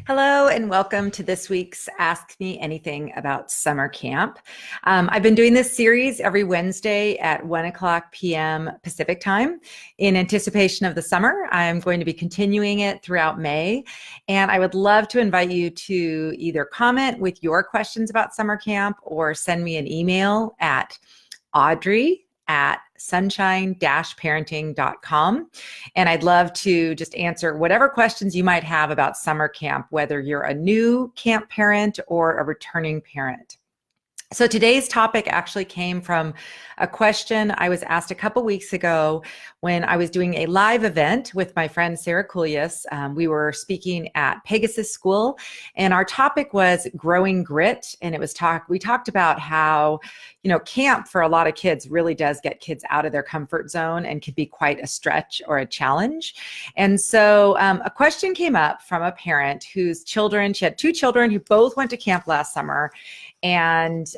Hello and welcome to this week's Ask Me Anything About Summer Camp. I've been doing this series every Wednesday at 1 o'clock p.m. Pacific time in anticipation of the summer. I'm going to be continuing it throughout May, and I would love to invite you to either comment with your questions about summer camp or send me an email at audrey@sunshine-parenting.com. And I'd love to just answer whatever questions you might have about summer camp, whether you're a new camp parent or a returning parent. So today's topic actually came from a question I was asked a couple weeks ago when I was doing a live event with my friend Sarah Koulias. We were speaking at Pegasus School, and our topic was growing grit. And we talked about how, camp for a lot of kids really does get kids out of their comfort zone and could be quite a stretch or a challenge. And so a question came up from a parent she had two children who both went to camp last summer. And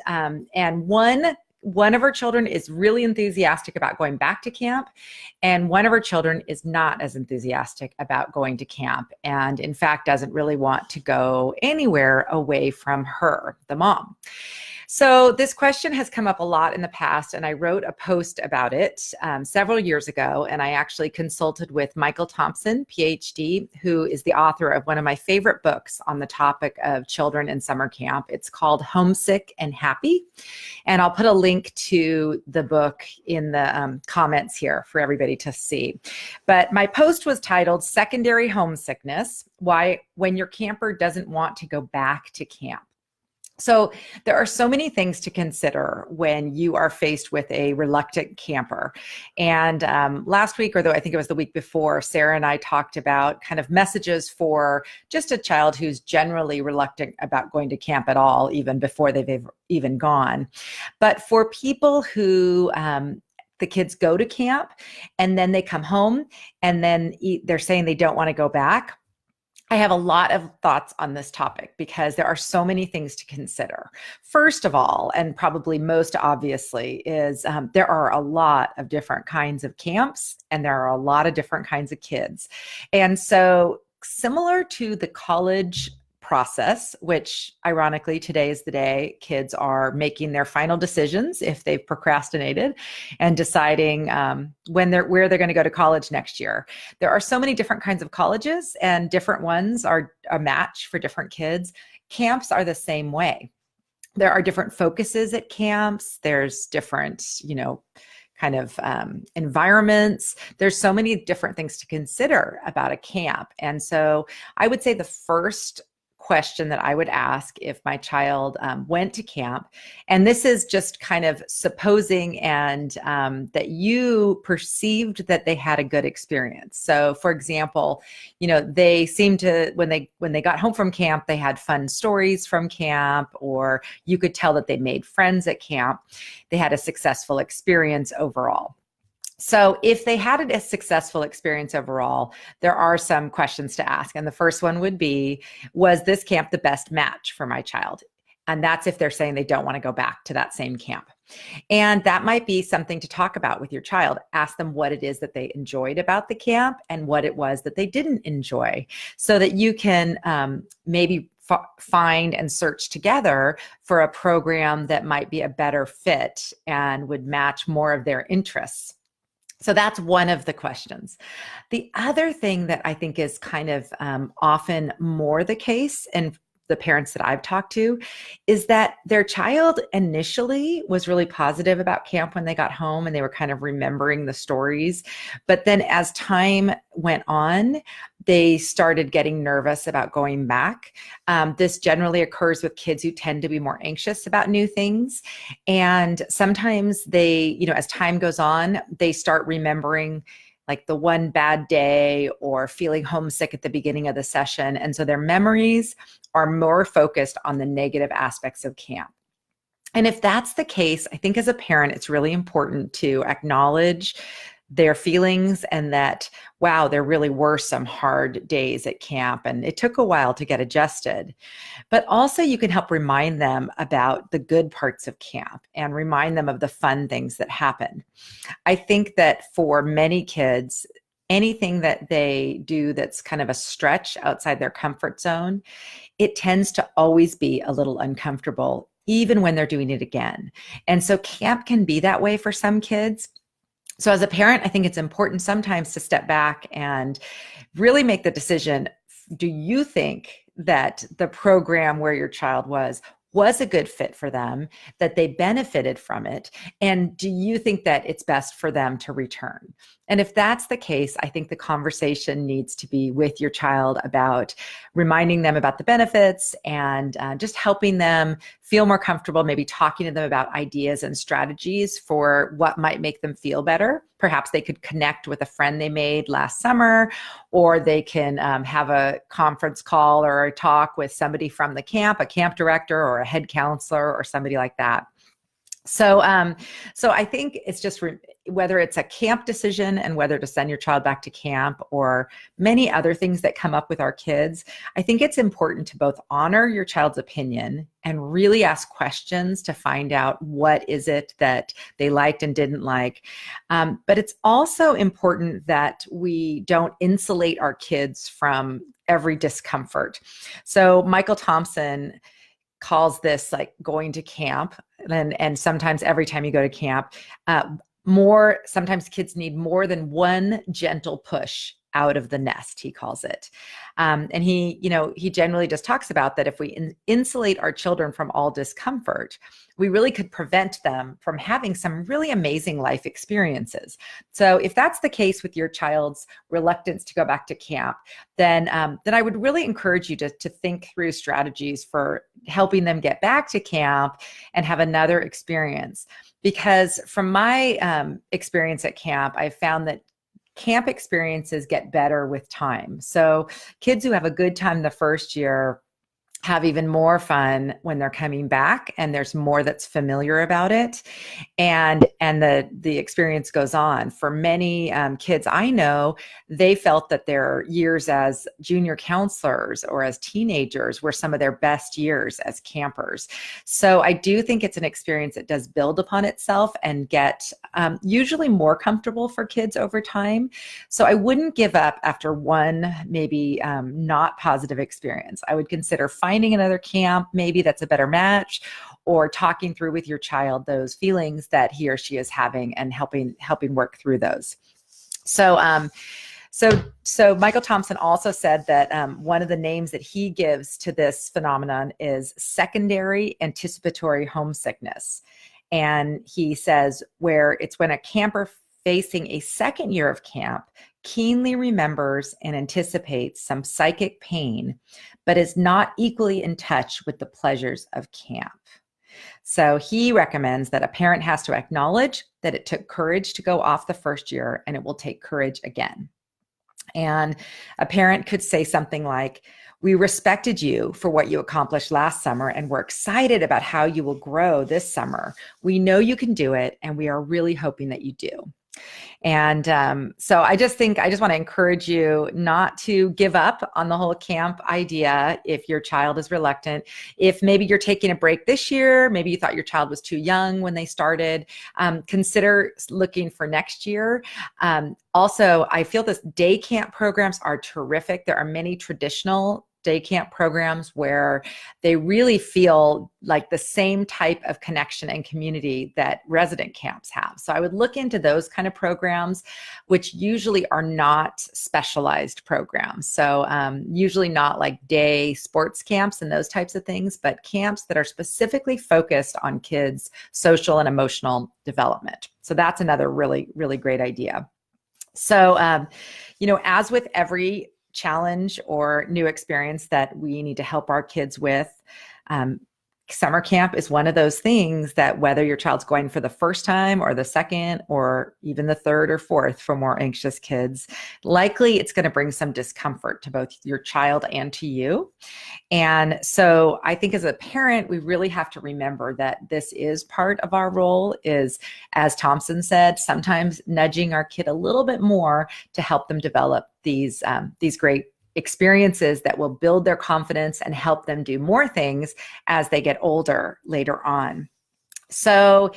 one of her children is really enthusiastic about going back to camp, and one of her children is not as enthusiastic about going to camp, and in fact doesn't really want to go anywhere away from her, the mom. So this question has come up a lot in the past, and I wrote a post about it several years ago, and I actually consulted with Michael Thompson, PhD, who is the author of one of my favorite books on the topic of children in summer camp. It's called Homesick and Happy, and I'll put a link to the book in the comments here for everybody to see. But my post was titled Secondary Homesickness: Why When Your Camper Doesn't Want to Go Back to Camp. So there are so many things to consider when you are faced with a reluctant camper. And last week, I think it was the week before, Sarah and I talked about kind of messages for just a child who's generally reluctant about going to camp at all, even before they've even gone. But for people who the kids go to camp and then they come home and then they're saying they don't want to go back, I have a lot of thoughts on this topic because there are so many things to consider. First of all, and probably most obviously, is there are a lot of different kinds of camps and there are a lot of different kinds of kids. And so similar to the college process, which ironically today is the day kids are making their final decisions if they've procrastinated and deciding where they're going to go to college next year. There are so many different kinds of colleges, and different ones are a match for different kids. Camps are the same way. There are different focuses at camps. There's different, environments. There's so many different things to consider about a camp. And so I would say the first question that I would ask if my child went to camp, and this is just kind of supposing and that you perceived that they had a good experience. So for example, they seemed to, when they got home from camp, they had fun stories from camp, or you could tell that they made friends at camp. They had a successful experience overall. So if they had a successful experience overall, there are some questions to ask. And the first one would be, was this camp the best match for my child? And that's if they're saying they don't want to go back to that same camp. And that might be something to talk about with your child. Ask them what it is that they enjoyed about the camp and what it was that they didn't enjoy, so that you can maybe find and search together for a program that might be a better fit and would match more of their interests. So that's one of the questions. The other thing that I think is kind of often more the case, and the parents that I've talked to, is that their child initially was really positive about camp when they got home and they were kind of remembering the stories. But then as time went on, they started getting nervous about going back. This generally occurs with kids who tend to be more anxious about new things. And sometimes they, as time goes on, they start remembering like the one bad day or feeling homesick at the beginning of the session. And so their memories are more focused on the negative aspects of camp. And if that's the case, I think as a parent, it's really important to acknowledge their feelings and that, wow, there really were some hard days at camp and it took a while to get adjusted. But also you can help remind them about the good parts of camp and remind them of the fun things that happen. I think that for many kids, anything that they do that's kind of a stretch outside their comfort zone, it tends to always be a little uncomfortable, even when they're doing it again. And so camp can be that way for some kids. So as a parent, I think it's important sometimes to step back and really make the decision. Do you think that the program where your child was a good fit for them, that they benefited from it? And do you think that it's best for them to return? And if that's the case, I think the conversation needs to be with your child about reminding them about the benefits and just helping them feel more comfortable, maybe talking to them about ideas and strategies for what might make them feel better. Perhaps they could connect with a friend they made last summer, or they can have a conference call or a talk with somebody from the camp, a camp director or a head counselor or somebody like that. So I think it's just whether it's a camp decision and whether to send your child back to camp or many other things that come up with our kids, I think it's important to both honor your child's opinion and really ask questions to find out what is it that they liked and didn't like. But it's also important that we don't insulate our kids from every discomfort. So Michael Thompson calls this like going to camp. And sometimes every time you go to camp, sometimes kids need more than one gentle push out of the nest, he calls it. And he generally just talks about that if we insulate our children from all discomfort, we really could prevent them from having some really amazing life experiences. So if that's the case with your child's reluctance to go back to camp, then I would really encourage you to think through strategies for helping them get back to camp and have another experience. Because from my experience at camp, I found that camp experiences get better with time. So kids who have a good time the first year have even more fun when they're coming back, and there's more that's familiar about it, and the experience goes on. For many kids I know, they felt that their years as junior counselors or as teenagers were some of their best years as campers. So I do think it's an experience that does build upon itself and get usually more comfortable for kids over time. So I wouldn't give up after one maybe not positive experience. I would consider finding another camp, maybe that's a better match, or talking through with your child those feelings that he or she is having and helping work through those. So Michael Thompson also said that one of the names that he gives to this phenomenon is secondary anticipatory homesickness. And he says where it's when a camper facing a second year of camp keenly remembers and anticipates some psychic pain, but is not equally in touch with the pleasures of camp. So he recommends that a parent has to acknowledge that it took courage to go off the first year, and it will take courage again. And a parent could say something like, "We respected you for what you accomplished last summer, and we're excited about how you will grow this summer. We know you can do it, and we are really hoping that you do." And so I just want to encourage you not to give up on the whole camp idea if your child is reluctant. If maybe you're taking a break this year, maybe you thought your child was too young when they started, consider looking for next year. Also, I feel this day camp programs are terrific. There are many traditional day camp programs where they really feel like the same type of connection and community that resident camps have. So I would look into those kind of programs, which usually are not specialized programs. So usually not like day sports camps and those types of things, but camps that are specifically focused on kids' social and emotional development. So that's another really, really great idea. So, as with every challenge or new experience that we need to help our kids with, summer camp is one of those things that whether your child's going for the first time or the second or even the third or fourth for more anxious kids, likely it's going to bring some discomfort to both your child and to you. And so I think as a parent, we really have to remember that this is part of our role is, as Thompson said, sometimes nudging our kid a little bit more to help them develop these great experiences that will build their confidence and help them do more things as they get older later on. So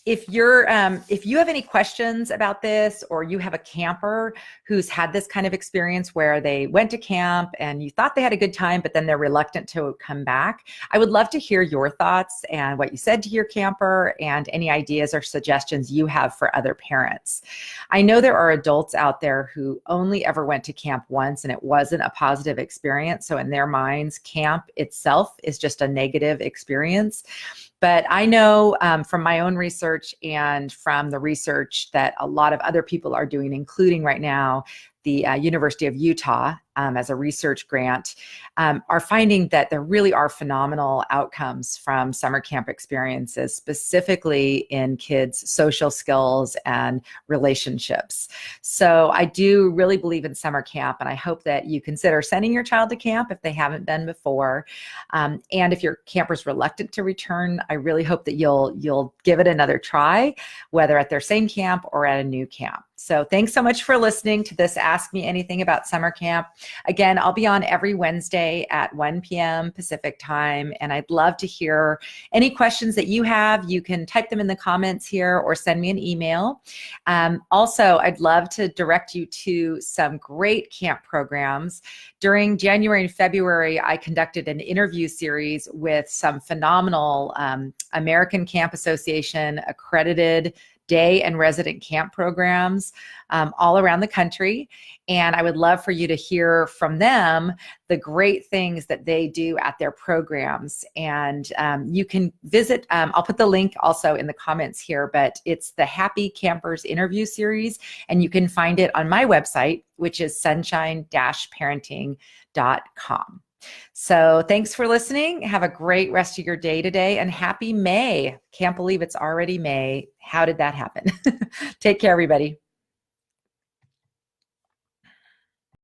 if you have any questions about this, or you have a camper who's had this kind of experience where they went to camp and you thought they had a good time, but then they're reluctant to come back, I would love to hear your thoughts and what you said to your camper and any ideas or suggestions you have for other parents. I know there are adults out there who only ever went to camp once and it wasn't a positive experience. So in their minds, camp itself is just a negative experience. But I know from my own research and from the research that a lot of other people are doing, including right now the University of Utah as a research grant, are finding that there really are phenomenal outcomes from summer camp experiences, specifically in kids' social skills and relationships. So I do really believe in summer camp, and I hope that you consider sending your child to camp if they haven't been before. And if your camper's reluctant to return, I really hope that you'll give it another try, whether at their same camp or at a new camp. So thanks so much for listening to this Ask Me Anything About Summer Camp. Again, I'll be on every Wednesday at 1 p.m. Pacific time, and I'd love to hear any questions that you have. You can type them in the comments here or send me an email. Also, I'd love to direct you to some great camp programs. During January and February, I conducted an interview series with some phenomenal American Camp Association accredited day and resident camp programs all around the country. And I would love for you to hear from them the great things that they do at their programs. And you can visit, I'll put the link also in the comments here, but it's the Happy Campers interview series. And you can find it on my website, which is sunshine-parenting.com. So thanks for listening. Have a great rest of your day today, and happy May. Can't believe it's already May. How did that happen? Take care, everybody.